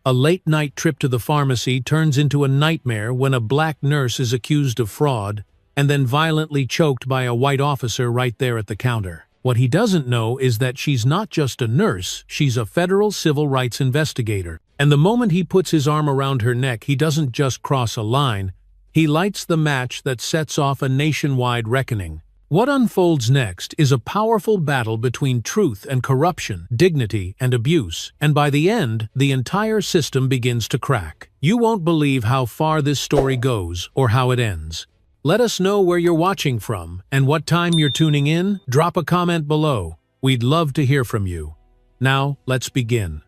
A late-night trip to the pharmacy turns into a nightmare when a black nurse is accused of fraud and then violently choked by a white officer right there at the counter. What he doesn't know is that she's not just a nurse, she's a federal civil rights investigator. And the moment he puts his arm around her neck, he doesn't just cross a line, he lights the match that sets off a nationwide reckoning. What unfolds next is a powerful battle between truth and corruption, dignity and abuse, and by the end, the entire system begins to crack. You won't believe how far this story goes or how it ends. Let us know where you're watching from and what time you're tuning in. Drop a comment below. We'd love to hear from you. Now, let's begin.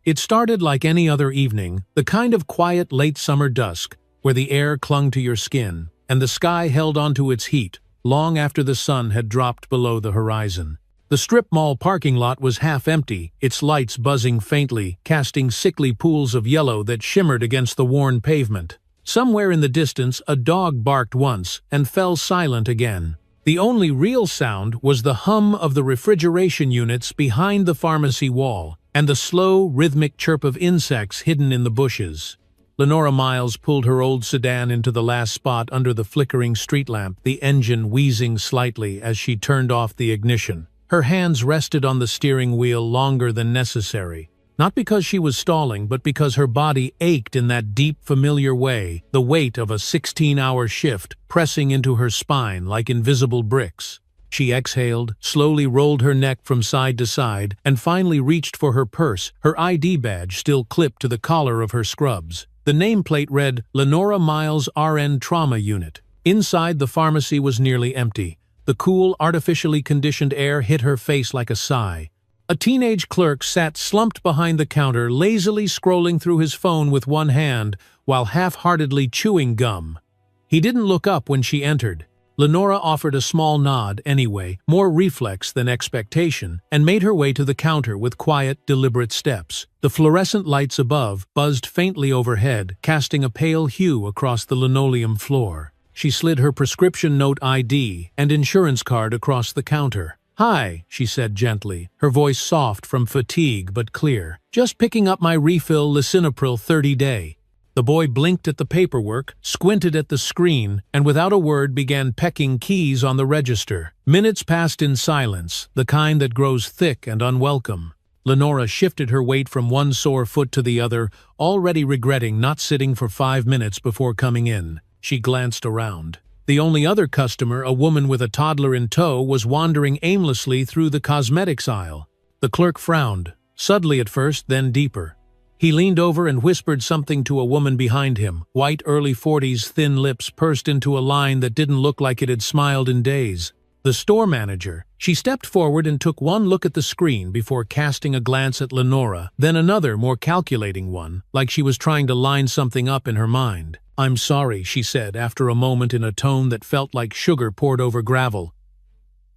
It started like any other evening, the kind of quiet late summer dusk, where the air clung to your skin, and the sky held onto its heat, long after the sun had dropped below the horizon. The strip mall parking lot was half empty, its lights buzzing faintly, casting sickly pools of yellow that shimmered against the worn pavement. Somewhere in the distance, a dog barked once and fell silent again. The only real sound was the hum of the refrigeration units behind the pharmacy wall, and the slow, rhythmic chirp of insects hidden in the bushes. Lenora Miles pulled her old sedan into the last spot under the flickering street lamp, the engine wheezing slightly as she turned off the ignition. Her hands rested on the steering wheel longer than necessary. Not because she was stalling, but because her body ached in that deep, familiar way, the weight of a 16-hour shift pressing into her spine like invisible bricks. She exhaled, slowly rolled her neck from side to side, and finally reached for her purse, her ID badge still clipped to the collar of her scrubs. The nameplate read, Lenora Miles RN Trauma Unit. Inside, the pharmacy was nearly empty. The cool, artificially conditioned air hit her face like a sigh. A teenage clerk sat slumped behind the counter, lazily scrolling through his phone with one hand while half-heartedly chewing gum. He didn't look up when she entered. Lenora offered a small nod anyway, more reflex than expectation, and made her way to the counter with quiet, deliberate steps. The fluorescent lights above buzzed faintly overhead, casting a pale hue across the linoleum floor. She slid her prescription note ID and insurance card across the counter. "Hi," she said gently, her voice soft from fatigue but clear. "Just picking up my refill lisinopril 30-day. The boy blinked at the paperwork, squinted at the screen, and without a word began pecking keys on the register. Minutes passed in silence, the kind that grows thick and unwelcome. Lenora shifted her weight from one sore foot to the other, already regretting not sitting for 5 minutes before coming in. She glanced around. The only other customer, a woman with a toddler in tow, was wandering aimlessly through the cosmetics aisle. The clerk frowned, subtly at first, then deeper. He leaned over and whispered something to a woman behind him. White, early 40s, thin lips pursed into a line that didn't look like it had smiled in days. The store manager. She stepped forward and took one look at the screen before casting a glance at Lenora, then another, more calculating one, like she was trying to line something up in her mind. "I'm sorry," she said after a moment in a tone that felt like sugar poured over gravel.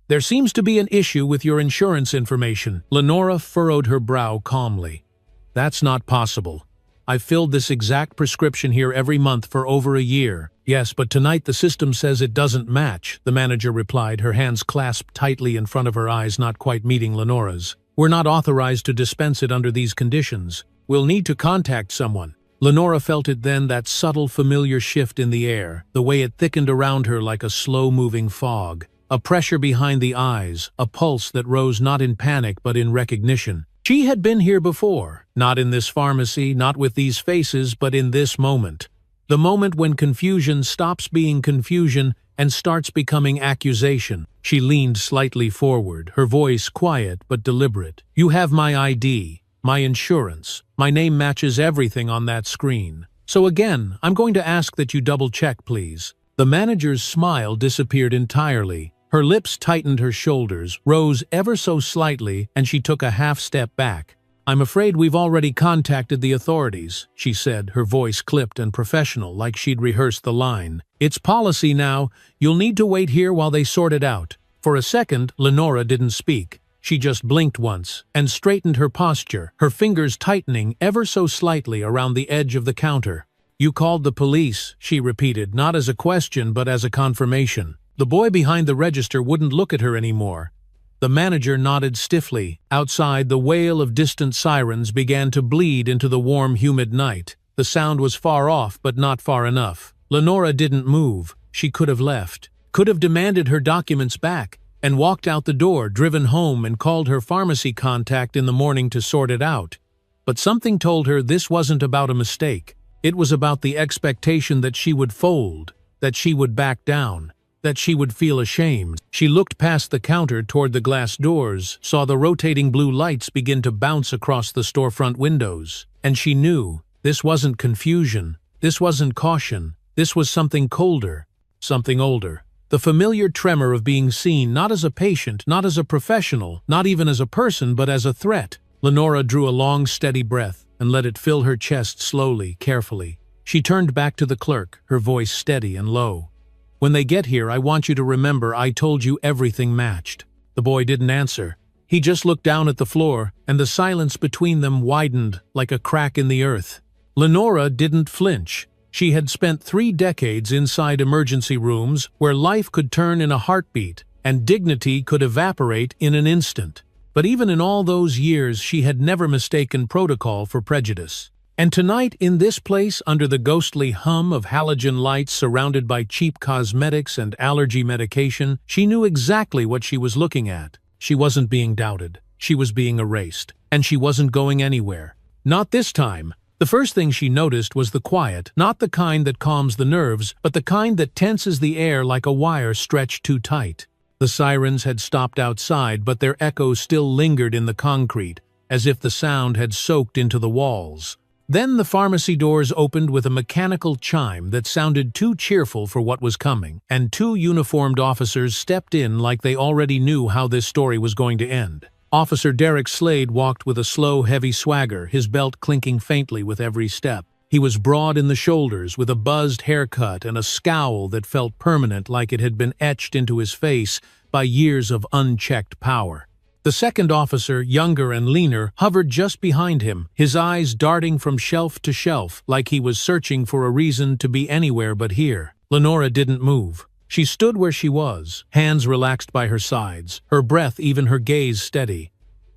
"There seems to be an issue with your insurance information." Lenora furrowed her brow calmly. "That's not possible. I've filled this exact prescription here every month for over a year." "Yes, but tonight the system says it doesn't match," the manager replied, her hands clasped tightly in front of her eyes not quite meeting Lenora's. "We're not authorized to dispense it under these conditions. We'll need to contact someone." Lenora felt it then, that subtle, familiar shift in the air, the way it thickened around her like a slow-moving fog. A pressure behind the eyes, a pulse that rose not in panic but in recognition. She had been here before, not in this pharmacy, not with these faces, but in this moment. The moment when confusion stops being confusion and starts becoming accusation. She leaned slightly forward, her voice quiet but deliberate. "You have my ID. My insurance. My name matches everything on that screen. So again, I'm going to ask that you double-check, please." The manager's smile disappeared entirely. Her lips tightened, her shoulders rose ever so slightly, and she took a half-step back. "I'm afraid we've already contacted the authorities," she said, her voice clipped and professional, like she'd rehearsed the line. "It's policy now. You'll need to wait here while they sort it out." For a second, Lenora didn't speak. She just blinked once, and straightened her posture, her fingers tightening ever so slightly around the edge of the counter. "You called the police," she repeated, not as a question but as a confirmation. The boy behind the register wouldn't look at her anymore. The manager nodded stiffly. Outside, the wail of distant sirens began to bleed into the warm, humid night. The sound was far off, but not far enough. Lenora didn't move. She could have left, could have demanded her documents back, and walked out the door, driven home, and called her pharmacy contact in the morning to sort it out. But something told her this wasn't about a mistake. It was about the expectation that she would fold, that she would back down, that she would feel ashamed. She looked past the counter toward the glass doors, saw the rotating blue lights begin to bounce across the storefront windows, and she knew this wasn't confusion, this wasn't caution, this was something colder, something older. The familiar tremor of being seen not as a patient, not as a professional, not even as a person, but as a threat. Lenora drew a long, steady breath and let it fill her chest slowly, carefully. She turned back to the clerk, her voice steady and low. "When they get here, I want you to remember I told you everything matched." The boy didn't answer. He just looked down at the floor, and the silence between them widened like a crack in the earth. Lenora didn't flinch. She had spent 3 decades inside emergency rooms where life could turn in a heartbeat and dignity could evaporate in an instant. But even in all those years, she had never mistaken protocol for prejudice. And tonight, in this place, under the ghostly hum of halogen lights surrounded by cheap cosmetics and allergy medication, she knew exactly what she was looking at. She wasn't being doubted. She was being erased. And she wasn't going anywhere. Not this time. The first thing she noticed was the quiet, not the kind that calms the nerves, but the kind that tenses the air like a wire stretched too tight. The sirens had stopped outside, but their echoes still lingered in the concrete, as if the sound had soaked into the walls. Then the pharmacy doors opened with a mechanical chime that sounded too cheerful for what was coming, and 2 uniformed officers stepped in like they already knew how this story was going to end. Officer Derek Slade walked with a slow, heavy swagger, his belt clinking faintly with every step. He was broad in the shoulders, with a buzzed haircut and a scowl that felt permanent, like it had been etched into his face by years of unchecked power. The second officer, younger and leaner, hovered just behind him, his eyes darting from shelf to shelf, like he was searching for a reason to be anywhere but here. Lenora didn't move. She stood where she was, hands relaxed by her sides, her breath, even her gaze, steady.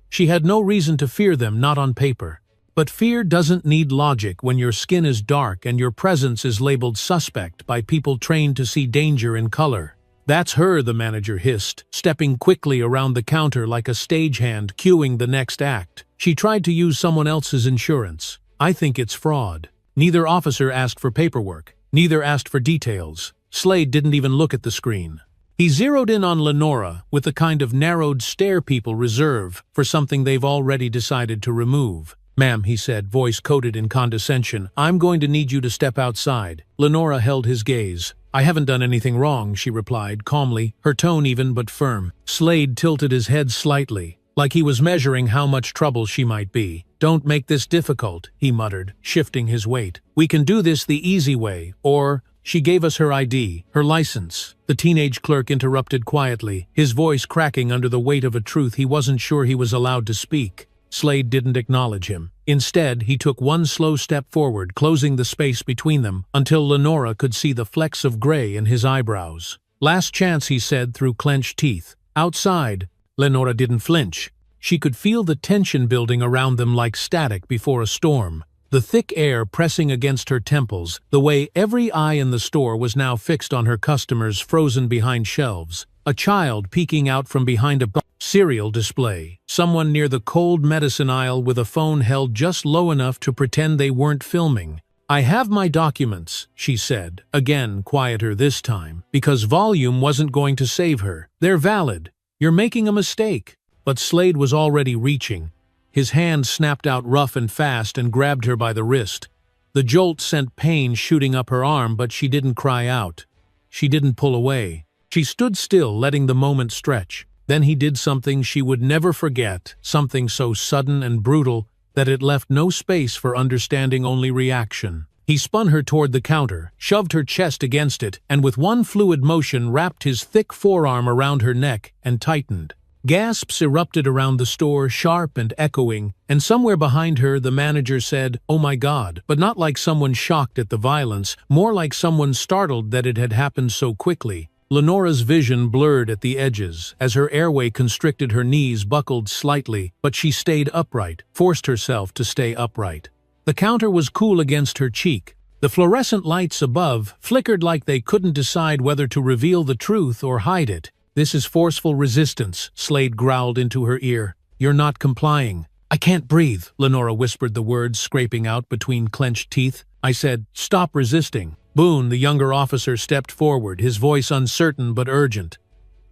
She had no reason to fear them, not on paper. But fear doesn't need logic when your skin is dark and your presence is labeled suspect by people trained to see danger in color. "That's her," the manager hissed, stepping quickly around the counter like a stagehand cueing the next act. "She tried to use someone else's insurance. I think it's fraud." Neither officer asked for paperwork. Neither asked for details. Slade didn't even look at the screen. He zeroed in on Lenora with the kind of narrowed stare people reserve for something they've already decided to remove. "Ma'am," he said, voice coated in condescension, "I'm going to need you to step outside." Lenora held his gaze. "I haven't done anything wrong," she replied, calmly, her tone even but firm. Slade tilted his head slightly, like he was measuring how much trouble she might be. "Don't make this difficult," he muttered, shifting his weight. "We can do this the easy way, or—" "She gave us her ID, her license," the teenage clerk interrupted quietly, his voice cracking under the weight of a truth he wasn't sure he was allowed to speak. Slade didn't acknowledge him. Instead, he took one slow step forward, closing the space between them, until Lenora could see the flecks of gray in his eyebrows. "Last chance," he said through clenched teeth. "Outside." Lenora didn't flinch. She could feel the tension building around them like static before a storm. The thick air pressing against her temples, the way every eye in the store was now fixed on her customers frozen behind shelves. A child peeking out from behind a cereal display. Someone near the cold medicine aisle with a phone held just low enough to pretend they weren't filming. "I have my documents," she said, again quieter this time, because volume wasn't going to save her. "They're valid. You're making a mistake." But Slade was already reaching. His hand snapped out rough and fast and grabbed her by the wrist. The jolt sent pain shooting up her arm, but she didn't cry out. She didn't pull away. She stood still, letting the moment stretch. Then he did something she would never forget, something so sudden and brutal that it left no space for understanding, only reaction. He spun her toward the counter, shoved her chest against it, and with one fluid motion wrapped his thick forearm around her neck and tightened. Gasps erupted around the store, sharp and echoing, and somewhere behind her the manager said, "Oh my God," but not like someone shocked at the violence, more like someone startled that it had happened so quickly. Lenora's vision blurred at the edges. As her airway constricted, her knees buckled slightly, but she stayed upright, forced herself to stay upright. The counter was cool against her cheek. The fluorescent lights above flickered like they couldn't decide whether to reveal the truth or hide it. "This is forceful resistance," Slade growled into her ear. "You're not complying." "I can't breathe," Lenora whispered the words, scraping out between clenched teeth. "I said, stop resisting." Boone, the younger officer, stepped forward, his voice uncertain but urgent.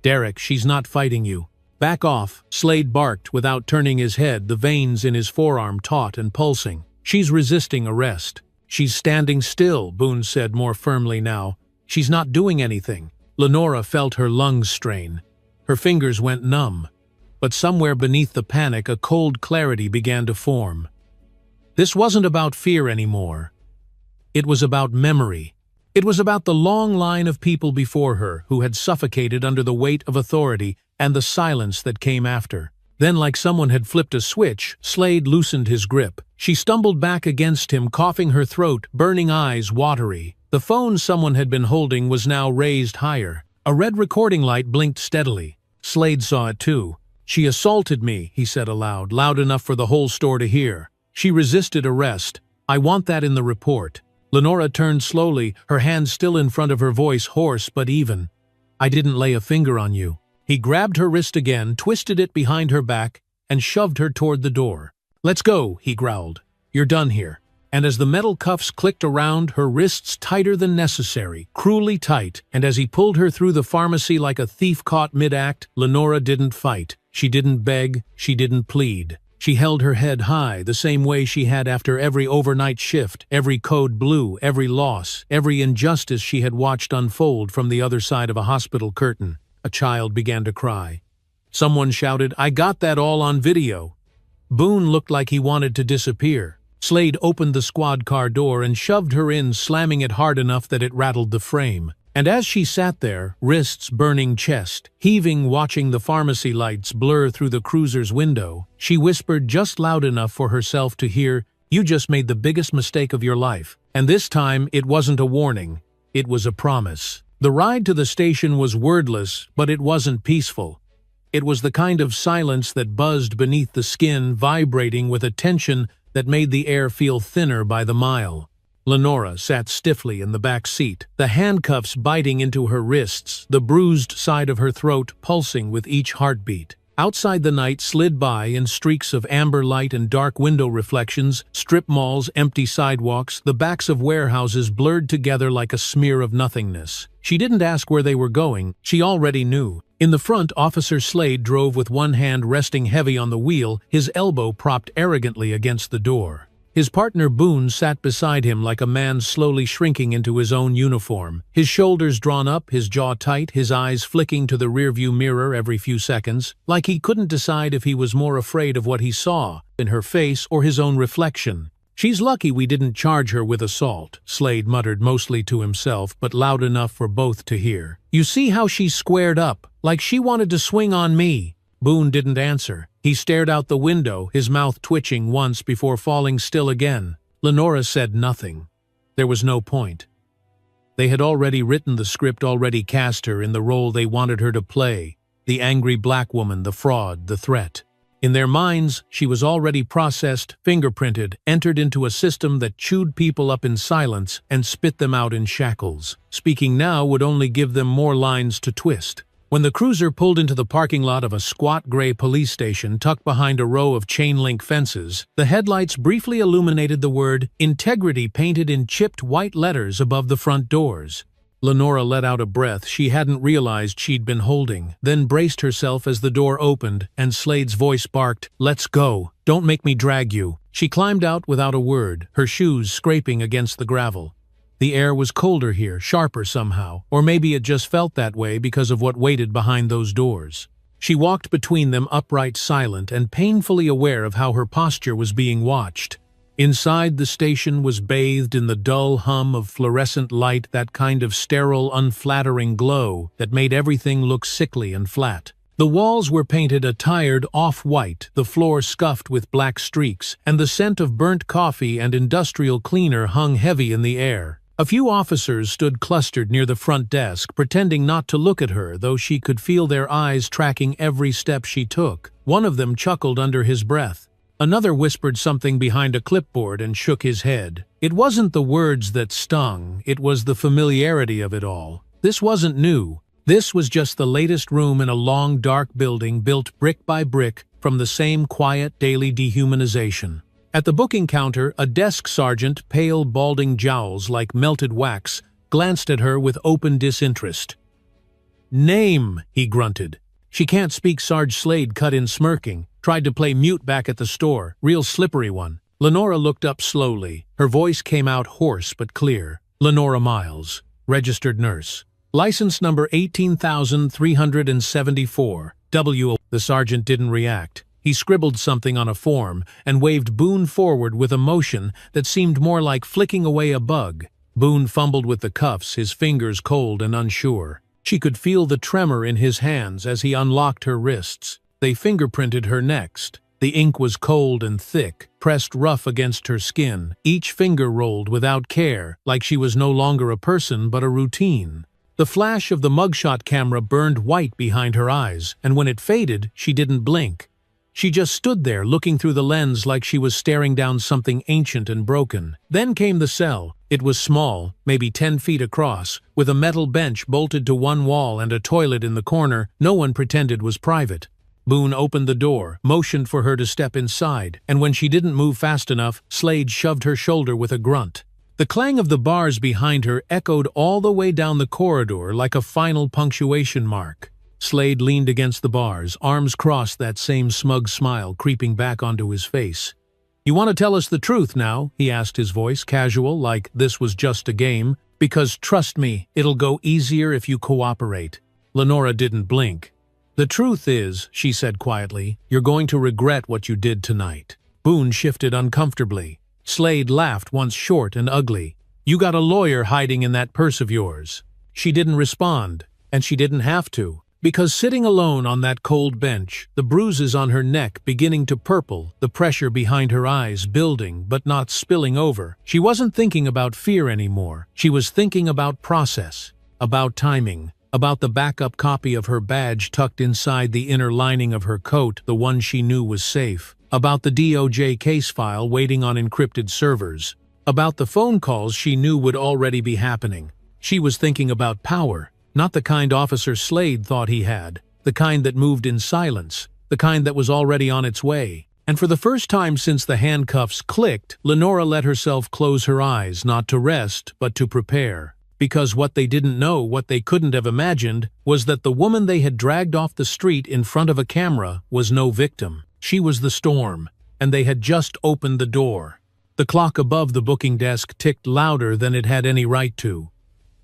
"Derek, she's not fighting you." "Back off," Slade barked without turning his head, the veins in his forearm taut and pulsing. "She's resisting arrest." "She's standing still," Boone said more firmly now. "She's not doing anything." Lenora felt her lungs strain. Her fingers went numb. But somewhere beneath the panic, a cold clarity began to form. This wasn't about fear anymore. It was about memory. It was about the long line of people before her who had suffocated under the weight of authority and the silence that came after. Then, like someone had flipped a switch, Slade loosened his grip. She stumbled back against him, coughing her throat, burning eyes watery. The phone someone had been holding was now raised higher. A red recording light blinked steadily. Slade saw it too. "She assaulted me," he said aloud, loud enough for the whole store to hear. "She resisted arrest. I want that in the report." Lenora turned slowly, her hand still in front of her, voice hoarse but even. "I didn't lay a finger on you." He grabbed her wrist again, twisted it behind her back, and shoved her toward the door. "Let's go," he growled. "You're done here." And as the metal cuffs clicked around, her wrists tighter than necessary, cruelly tight, and as he pulled her through the pharmacy like a thief caught mid-act, Lenora didn't fight. She didn't beg, she didn't plead. She held her head high, the same way she had after every overnight shift, every code blue, every loss, every injustice she had watched unfold from the other side of a hospital curtain. A child began to cry. Someone shouted, "I got that all on video." Boone looked like he wanted to disappear. Slade opened the squad car door and shoved her in, slamming it hard enough that it rattled the frame. And as she sat there, wrists burning, chest heaving, watching the pharmacy lights blur through the cruiser's window, she whispered just loud enough for herself to hear, "You just made the biggest mistake of your life." And this time it wasn't a warning, it was a promise. The ride to the station was wordless, but it wasn't peaceful. It was the kind of silence that buzzed beneath the skin, vibrating with a tension that made the air feel thinner by the mile. Lenora sat stiffly in the back seat, the handcuffs biting into her wrists, the bruised side of her throat pulsing with each heartbeat. Outside, the night slid by in streaks of amber light and dark window reflections, strip malls, empty sidewalks, the backs of warehouses blurred together like a smear of nothingness. She didn't ask where they were going, she already knew. In the front, Officer Slade drove with one hand resting heavy on the wheel, his elbow propped arrogantly against the door. His partner Boone sat beside him like a man slowly shrinking into his own uniform, his shoulders drawn up, his jaw tight, his eyes flicking to the rearview mirror every few seconds, like he couldn't decide if he was more afraid of what he saw in her face or his own reflection. "She's lucky we didn't charge her with assault," Slade muttered mostly to himself, but loud enough for both to hear. "You see how she's squared up, like she wanted to swing on me." Boone didn't answer. He stared out the window, his mouth twitching once before falling still again. Lenora said nothing. There was no point. They had already written the script, already cast her in the role they wanted her to play. The angry black woman, the fraud, the threat. In their minds, she was already processed, fingerprinted, entered into a system that chewed people up in silence and spit them out in shackles. Speaking now would only give them more lines to twist. When the cruiser pulled into the parking lot of a squat gray police station tucked behind a row of chain-link fences, the headlights briefly illuminated the word "Integrity" painted in chipped white letters above the front doors. Lenora let out a breath she hadn't realized she'd been holding, then braced herself as the door opened and Slade's voice barked, "Let's go. Don't make me drag you." She climbed out without a word, her shoes scraping against the gravel. The air was colder here, sharper somehow, or maybe it just felt that way because of what waited behind those doors. She walked between them, upright, silent, and painfully aware of how her posture was being watched. Inside, the station was bathed in the dull hum of fluorescent light, that kind of sterile, unflattering glow that made everything look sickly and flat. The walls were painted a tired off-white, the floor scuffed with black streaks, and the scent of burnt coffee and industrial cleaner hung heavy in the air. A few officers stood clustered near the front desk, pretending not to look at her, though she could feel their eyes tracking every step she took. One of them chuckled under his breath. Another whispered something behind a clipboard and shook his head. It wasn't the words that stung, it was the familiarity of it all. This wasn't new. This was just the latest room in a long, dark building built brick by brick from the same quiet daily dehumanization. At the booking counter, a desk sergeant, pale, balding jowls like melted wax, glanced at her with open disinterest. "Name," he grunted. "She can't speak." Sarge Slade cut in, smirking. "Tried to play mute back at the store. Real slippery one." Lenora looked up slowly. Her voice came out hoarse but clear. "Lenora Miles, registered nurse. License number 18,374. W." The sergeant didn't react. He scribbled something on a form and waved Boone forward with a motion that seemed more like flicking away a bug. Boone fumbled with the cuffs, his fingers cold and unsure. She could feel the tremor in his hands as he unlocked her wrists. They fingerprinted her next. The ink was cold and thick, pressed rough against her skin. Each finger rolled without care, like she was no longer a person but a routine. The flash of the mugshot camera burned white behind her eyes, and when it faded, she didn't blink. She just stood there looking through the lens like she was staring down something ancient and broken. Then came the cell. It was small, maybe 10 feet across, with a metal bench bolted to one wall and a toilet in the corner no one pretended was private. Boone opened the door, motioned for her to step inside, and when she didn't move fast enough, Slade shoved her shoulder with a grunt. The clang of the bars behind her echoed all the way down the corridor like a final punctuation mark. Slade leaned against the bars, arms crossed, that same smug smile creeping back onto his face. "You want to tell us the truth now?" he asked, his voice casual, like this was just a game. "Because trust me, it'll go easier if you cooperate." Lenora didn't blink. "The truth is," she said quietly, "you're going to regret what you did tonight." Boone shifted uncomfortably. Slade laughed once, short and ugly. "You got a lawyer hiding in that purse of yours." She didn't respond, and she didn't have to. Because sitting alone on that cold bench, the bruises on her neck beginning to purple, the pressure behind her eyes building but not spilling over, she wasn't thinking about fear anymore. She was thinking about process, about timing, about the backup copy of her badge tucked inside the inner lining of her coat, the one she knew was safe, about the DOJ case file waiting on encrypted servers, about the phone calls she knew would already be happening. She was thinking about power. Not the kind Officer Slade thought he had, the kind that moved in silence, the kind that was already on its way. And for the first time since the handcuffs clicked, Lenora let herself close her eyes, not to rest, but to prepare. Because what they didn't know, what they couldn't have imagined, was that the woman they had dragged off the street in front of a camera was no victim. She was the storm, and they had just opened the door. The clock above the booking desk ticked louder than it had any right to.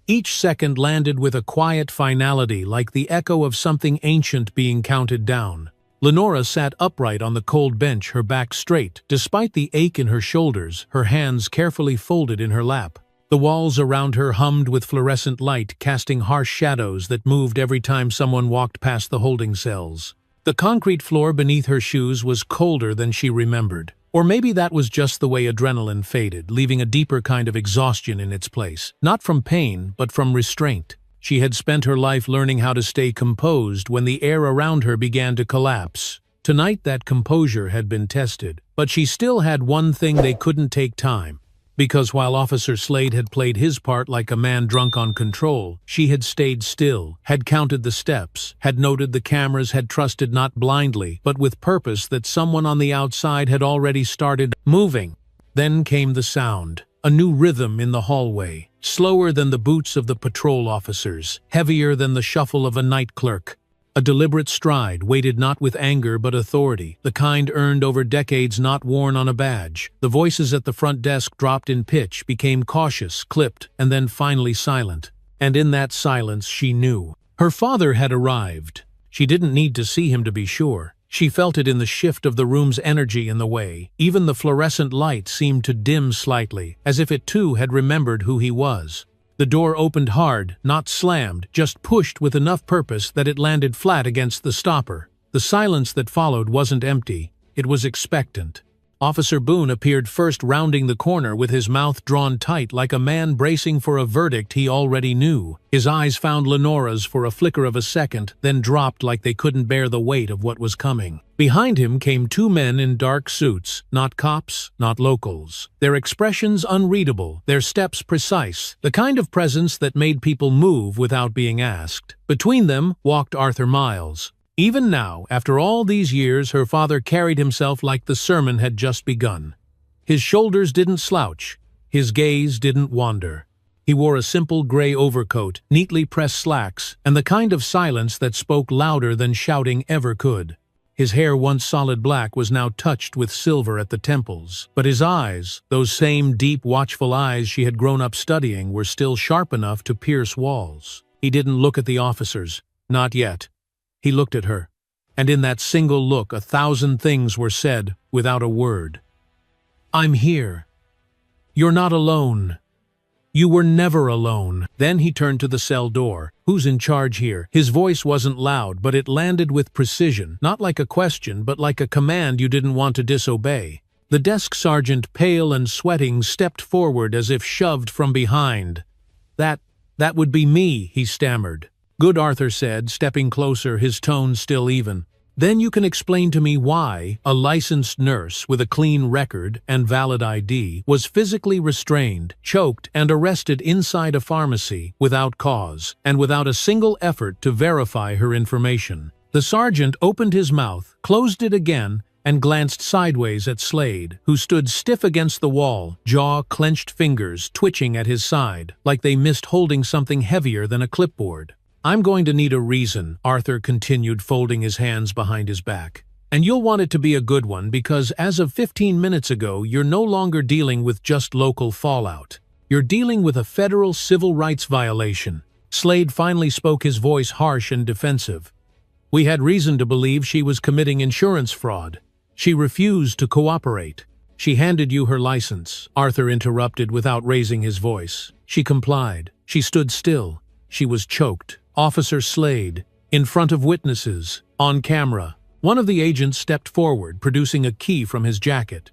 Each second landed with a quiet finality, like the echo of something ancient being counted down. Lenora sat upright on the cold bench, her back straight, despite the ache in her shoulders, her hands carefully folded in her lap. The walls around her hummed with fluorescent light, casting harsh shadows that moved every time someone walked past the holding cells. The concrete floor beneath her shoes was colder than she remembered. Or maybe that was just the way adrenaline faded, leaving a deeper kind of exhaustion in its place. Not from pain, but from restraint. She had spent her life learning how to stay composed when the air around her began to collapse. Tonight that composure had been tested, but she still had one thing: they couldn't take time. Because while Officer Slade had played his part like a man drunk on control, she had stayed still, had counted the steps, had noted the cameras, had trusted not blindly, but with purpose that someone on the outside had already started moving. Then came the sound, a new rhythm in the hallway, slower than the boots of the patrol officers, heavier than the shuffle of a night clerk. A deliberate stride, weighted not with anger but authority, the kind earned over decades, not worn on a badge. The voices at the front desk dropped in pitch, became cautious, clipped, and then finally silent. And in that silence she knew. Her father had arrived. She didn't need to see him to be sure. She felt it in the shift of the room's energy in the way. Even the fluorescent light seemed to dim slightly, as if it too had remembered who he was. The door opened hard, not slammed, just pushed with enough purpose that it landed flat against the stopper. The silence that followed wasn't empty. It was expectant. Officer Boone appeared first, rounding the corner with his mouth drawn tight like a man bracing for a verdict he already knew. His eyes found Lenora's for a flicker of a second, then dropped like they couldn't bear the weight of what was coming. Behind him came two men in dark suits, not cops, not locals. Their expressions unreadable, their steps precise, the kind of presence that made people move without being asked. Between them walked Arthur Miles. Even now, after all these years, her father carried himself like the sermon had just begun. His shoulders didn't slouch, his gaze didn't wander. He wore a simple gray overcoat, neatly pressed slacks, and the kind of silence that spoke louder than shouting ever could. His hair, once solid black, was now touched with silver at the temples. But his eyes, those same deep, watchful eyes she had grown up studying, were still sharp enough to pierce walls. He didn't look at the officers. Not yet. He looked at her, and in that single look 1,000 things were said without a word. "I'm here. You're not alone. You were never alone." Then he turned to the cell door. "Who's in charge here?" His voice wasn't loud, but it landed with precision, not like a question, but like a command you didn't want to disobey. The desk sergeant, pale and sweating, stepped forward as if shoved from behind. That would be me," he stammered. "Good," Arthur said, stepping closer, his tone still even. "Then you can explain to me why a licensed nurse with a clean record and valid ID was physically restrained, choked, and arrested inside a pharmacy without cause, and without a single effort to verify her information." The sergeant opened his mouth, closed it again, and glanced sideways at Slade, who stood stiff against the wall, jaw, clenched fingers twitching at his side, like they missed holding something heavier than a clipboard. "I'm going to need a reason," Arthur continued, folding his hands behind his back. "And you'll want it to be a good one, because as of 15 minutes ago, you're no longer dealing with just local fallout. You're dealing with a federal civil rights violation." Slade finally spoke, his voice harsh and defensive. "We had reason to believe she was committing insurance fraud. She refused to cooperate. She handed you her license," Arthur interrupted without raising his voice. "She complied. She stood still. She was choked." Officer Slade, in front of witnesses, on camera. One of the agents stepped forward, producing a key from his jacket.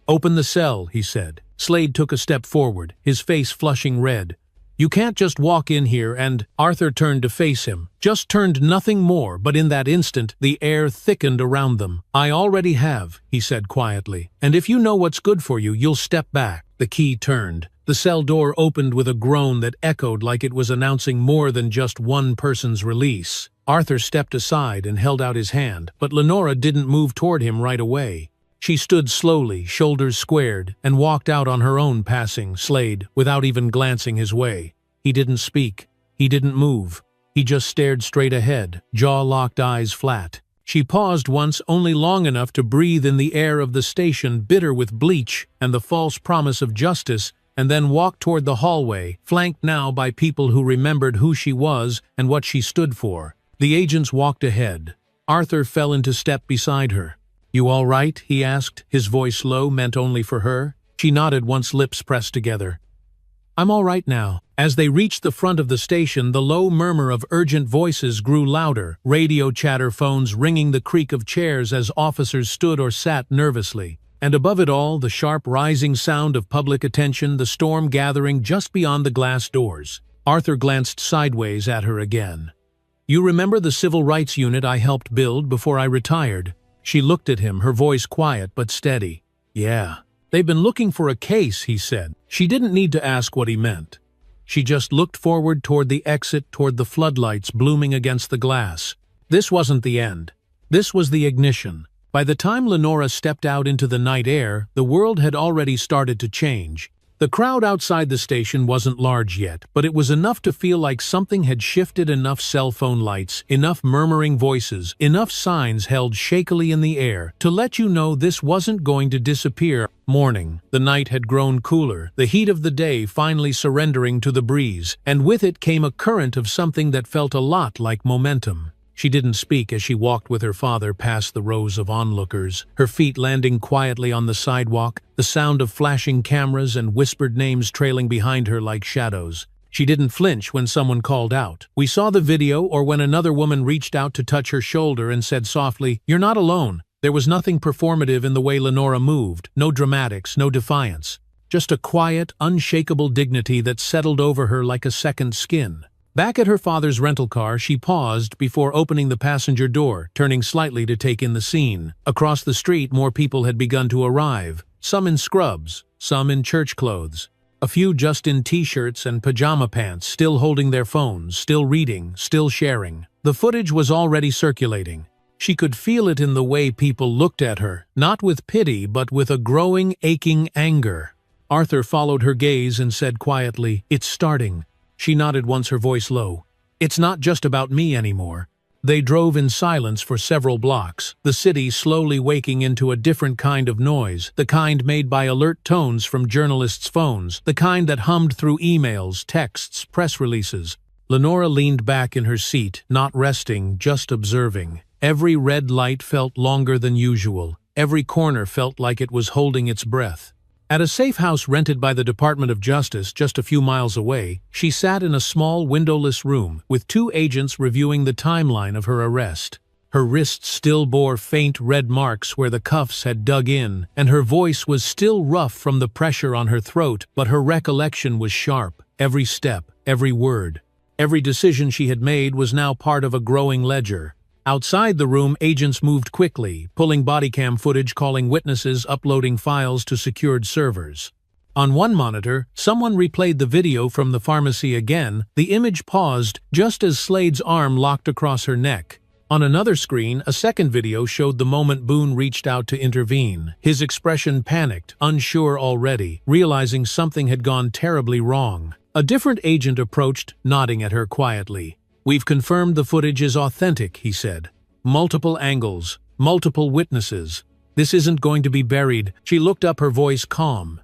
"Open the cell," he said. Slade took a step forward, his face flushing red. "You can't just walk in here and—" Arthur turned to face him. Just turned, nothing more, but in that instant, the air thickened around them. "I already have," he said quietly. "And if you know what's good for you, you'll step back." The key turned. The cell door opened with a groan that echoed like it was announcing more than just one person's release. Arthur stepped aside and held out his hand, but Lenora didn't move toward him right away. She stood slowly, shoulders squared, and walked out on her own, passing Slade without even glancing his way. He didn't speak. He didn't move. He just stared straight ahead, jaw-locked, eyes flat. She paused once, only long enough to breathe in the air of the station, bitter with bleach and the false promise of justice, and then walked toward the hallway, flanked now by people who remembered who she was and what she stood for. The agents walked ahead. Arthur fell into step beside her. "You all right?" he asked, his voice low, meant only for her. She nodded once, lips pressed together. "I'm all right now." As they reached the front of the station, the low murmur of urgent voices grew louder, radio chatter, phones ringing, the creak of chairs as officers stood or sat nervously. And above it all, the sharp rising sound of public attention, the storm gathering just beyond the glass doors. Arthur glanced sideways at her again. "You remember the civil rights unit I helped build before I retired?" She looked at him, her voice quiet but steady. "Yeah. They've been looking for a case," he said. She didn't need to ask what he meant. She just looked forward toward the exit, toward the floodlights blooming against the glass. This wasn't the end. This was the ignition. By the time Lenora stepped out into the night air, the world had already started to change. The crowd outside the station wasn't large yet, but it was enough to feel like something had shifted. Enough cell phone lights, enough murmuring voices, enough signs held shakily in the air to let you know this wasn't going to disappear. Morning. The night had grown cooler, the heat of the day finally surrendering to the breeze, and with it came a current of something that felt a lot like momentum. She didn't speak as she walked with her father past the rows of onlookers, her feet landing quietly on the sidewalk, the sound of flashing cameras and whispered names trailing behind her like shadows. She didn't flinch when someone called out, "We saw the video," or when another woman reached out to touch her shoulder and said softly, "You're not alone." There was nothing performative in the way Lenora moved, no dramatics, no defiance. Just a quiet, unshakable dignity that settled over her like a second skin. Back at her father's rental car, she paused before opening the passenger door, turning slightly to take in the scene. Across the street, more people had begun to arrive, some in scrubs, some in church clothes. A few just in t-shirts and pajama pants, still holding their phones, still reading, still sharing. The footage was already circulating. She could feel it in the way people looked at her, not with pity but with a growing, aching anger. Arthur followed her gaze and said quietly, "It's starting." She nodded once, her voice low. "It's not just about me anymore." They drove in silence for several blocks, the city slowly waking into a different kind of noise, the kind made by alert tones from journalists' phones, the kind that hummed through emails, texts, press releases. Lenora leaned back in her seat, not resting, just observing. Every red light felt longer than usual. Every corner felt like it was holding its breath. At a safe house rented by the Department of Justice just a few miles away, she sat in a small windowless room with two agents reviewing the timeline of her arrest. Her wrists still bore faint red marks where the cuffs had dug in, and her voice was still rough from the pressure on her throat, but her recollection was sharp. Every step, every word, every decision she had made was now part of a growing ledger. Outside the room, agents moved quickly, pulling bodycam footage, calling witnesses, uploading files to secured servers. On one monitor, someone replayed the video from the pharmacy again. The image paused just as Slade's arm locked across her neck. On another screen, a second video showed the moment Boone reached out to intervene. His expression panicked, unsure already, realizing something had gone terribly wrong. A different agent approached, nodding at her quietly. "We've confirmed the footage is authentic," he said. "Multiple angles, multiple witnesses. This isn't going to be buried." She looked up, her voice calm.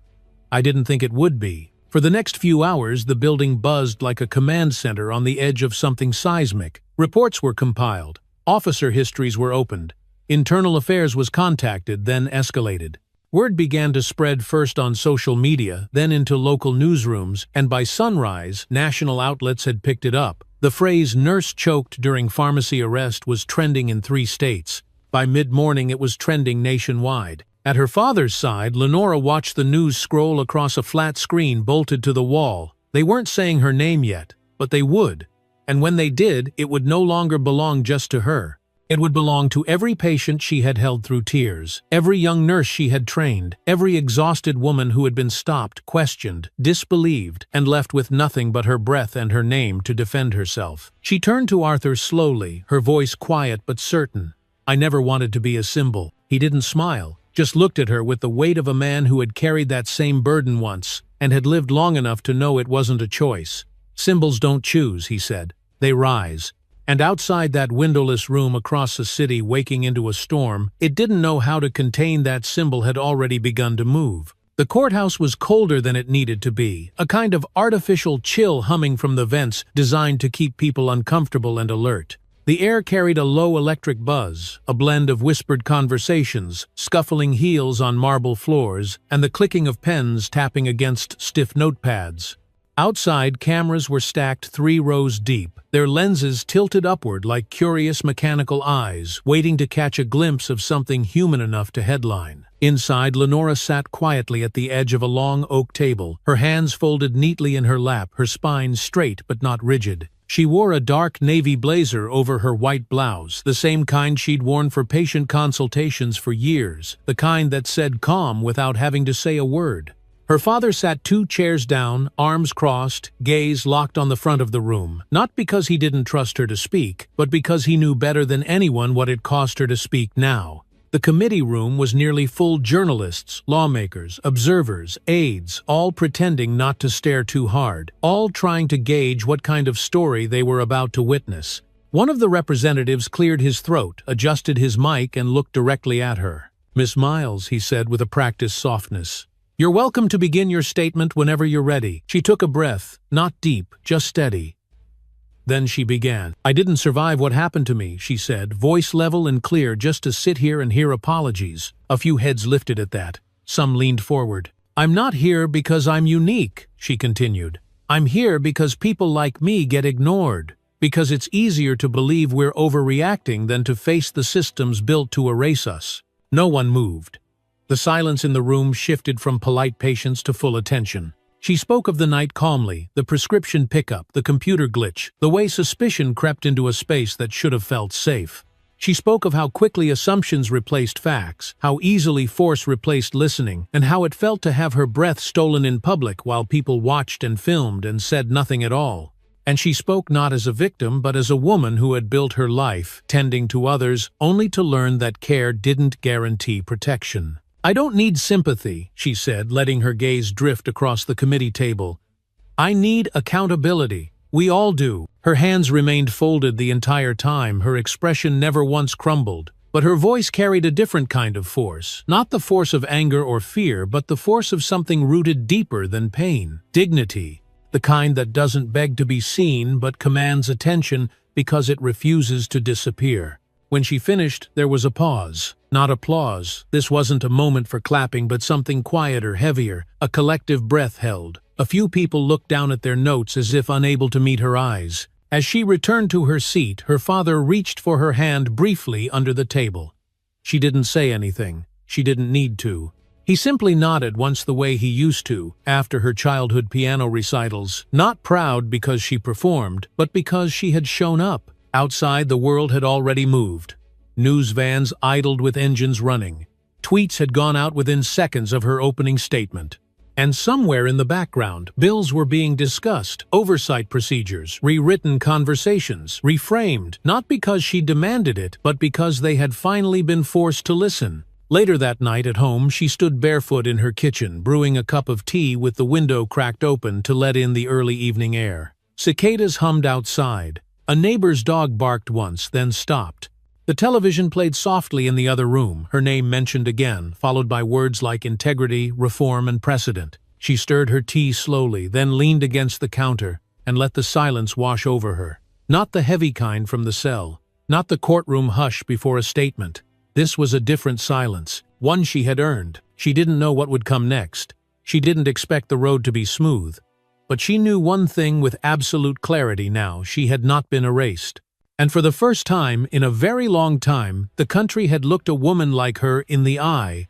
"I didn't think it would be." For the next few hours, the building buzzed like a command center on the edge of something seismic. Reports were compiled. Officer histories were opened. Internal Affairs was contacted, then escalated. Word began to spread first on social media, then into local newsrooms, and by sunrise, national outlets had picked it up. The phrase "nurse choked during pharmacy arrest" was trending in 3 states. By mid-morning, it was trending nationwide. At her father's side, Lenora watched the news scroll across a flat screen bolted to the wall. They weren't saying her name yet, but they would. And when they did, it would no longer belong just to her. It would belong to every patient she had held through tears, every young nurse she had trained, every exhausted woman who had been stopped, questioned, disbelieved, and left with nothing but her breath and her name to defend herself. She turned to Arthur slowly, her voice quiet but certain. "I never wanted to be a symbol." He didn't smile, just looked at her with the weight of a man who had carried that same burden once, and had lived long enough to know it wasn't a choice. "Symbols don't choose," he said. "They rise." And outside that windowless room across a city waking into a storm, it didn't know how to contain that symbol had already begun to move. The courthouse was colder than it needed to be, a kind of artificial chill humming from the vents designed to keep people uncomfortable and alert. The air carried a low electric buzz, a blend of whispered conversations, scuffling heels on marble floors, and the clicking of pens tapping against stiff notepads. Outside, cameras were stacked 3 rows deep, their lenses tilted upward like curious mechanical eyes, waiting to catch a glimpse of something human enough to headline. Inside, Lenora sat quietly at the edge of a long oak table, her hands folded neatly in her lap, her spine straight but not rigid. She wore a dark navy blazer over her white blouse, the same kind she'd worn for patient consultations for years, the kind that said calm without having to say a word. Her father sat 2 chairs down, arms crossed, gaze locked on the front of the room, not because he didn't trust her to speak, but because he knew better than anyone what it cost her to speak now. The committee room was nearly full: journalists, lawmakers, observers, aides, all pretending not to stare too hard, all trying to gauge what kind of story they were about to witness. One of the representatives cleared his throat, adjusted his mic, and looked directly at her. "Miss Miles," he said with a practiced softness. "You're welcome to begin your statement whenever you're ready." She took a breath, not deep, just steady. Then she began. "I didn't survive what happened to me," she said, voice level and clear, "just to sit here and hear apologies." A few heads lifted at that. Some leaned forward. "I'm not here because I'm unique," she continued. "I'm here because people like me get ignored. Because it's easier to believe we're overreacting than to face the systems built to erase us." No one moved. The silence in the room shifted from polite patience to full attention. She spoke of the night calmly, the prescription pickup, the computer glitch, the way suspicion crept into a space that should have felt safe. She spoke of how quickly assumptions replaced facts, how easily force replaced listening, and how it felt to have her breath stolen in public while people watched and filmed and said nothing at all. And she spoke not as a victim but as a woman who had built her life, tending to others, only to learn that care didn't guarantee protection. "I don't need sympathy," she said, letting her gaze drift across the committee table. "I need accountability. We all do." Her hands remained folded the entire time, her expression never once crumbled. But her voice carried a different kind of force. Not the force of anger or fear, but the force of something rooted deeper than pain. Dignity. The kind that doesn't beg to be seen, but commands attention because it refuses to disappear. When she finished, there was a pause. Not applause. This wasn't a moment for clapping, but something quieter, heavier. A collective breath held. A few people looked down at their notes as if unable to meet her eyes. As she returned to her seat, her father reached for her hand briefly under the table. She didn't say anything. She didn't need to. He simply nodded once the way he used to, after her childhood piano recitals, not proud because she performed, but because she had shown up. Outside, the world had already moved. News vans idled with engines running. Tweets had gone out within seconds of her opening statement. And somewhere in the background, bills were being discussed, oversight procedures, rewritten conversations, reframed, not because she demanded it, but because they had finally been forced to listen. Later that night at home, she stood barefoot in her kitchen, brewing a cup of tea with the window cracked open to let in the early evening air. Cicadas hummed outside. A neighbor's dog barked once, then stopped. The television played softly in the other room, her name mentioned again, followed by words like integrity, reform, and precedent. She stirred her tea slowly, then leaned against the counter and let the silence wash over her. Not the heavy kind from the cell, not the courtroom hush before a statement. This was a different silence, one she had earned. She didn't know what would come next. She didn't expect the road to be smooth. But she knew one thing with absolute clarity now: she had not been erased. And for the first time in a very long time, the country had looked a woman like her in the eye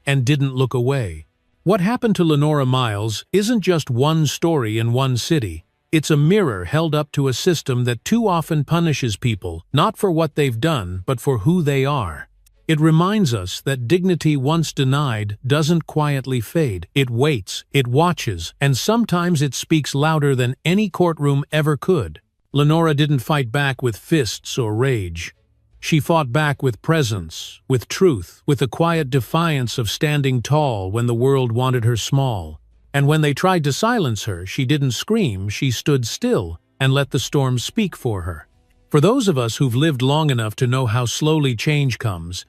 and didn't look away. What happened to Lenora Miles isn't just one story in one city. It's a mirror held up to a system that too often punishes people, not for what they've done, but for who they are. It reminds us that dignity once denied doesn't quietly fade. It waits, it watches, and sometimes it speaks louder than any courtroom ever could. Lenora didn't fight back with fists or rage. She fought back with presence, with truth, with the quiet defiance of standing tall when the world wanted her small. And when they tried to silence her, she didn't scream, she stood still and let the storm speak for her. For those of us who've lived long enough to know how slowly change comes,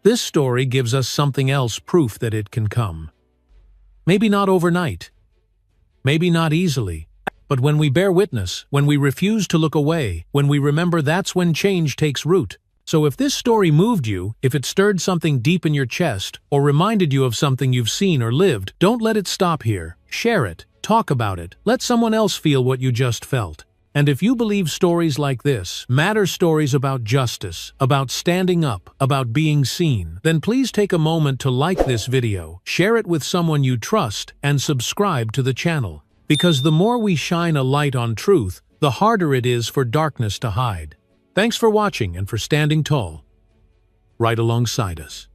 this story gives us something else, proof that it can come. Maybe not overnight. Maybe not easily. But when we bear witness, when we refuse to look away, when we remember, that's when change takes root. So if this story moved you, if it stirred something deep in your chest, or reminded you of something you've seen or lived, don't let it stop here. Share it. Talk about it. Let someone else feel what you just felt. And if you believe stories like this matter, stories about justice, about standing up, about being seen, then please take a moment to like this video, share it with someone you trust, and subscribe to the channel. Because the more we shine a light on truth, the harder it is for darkness to hide. Thanks for watching and for standing tall right alongside us.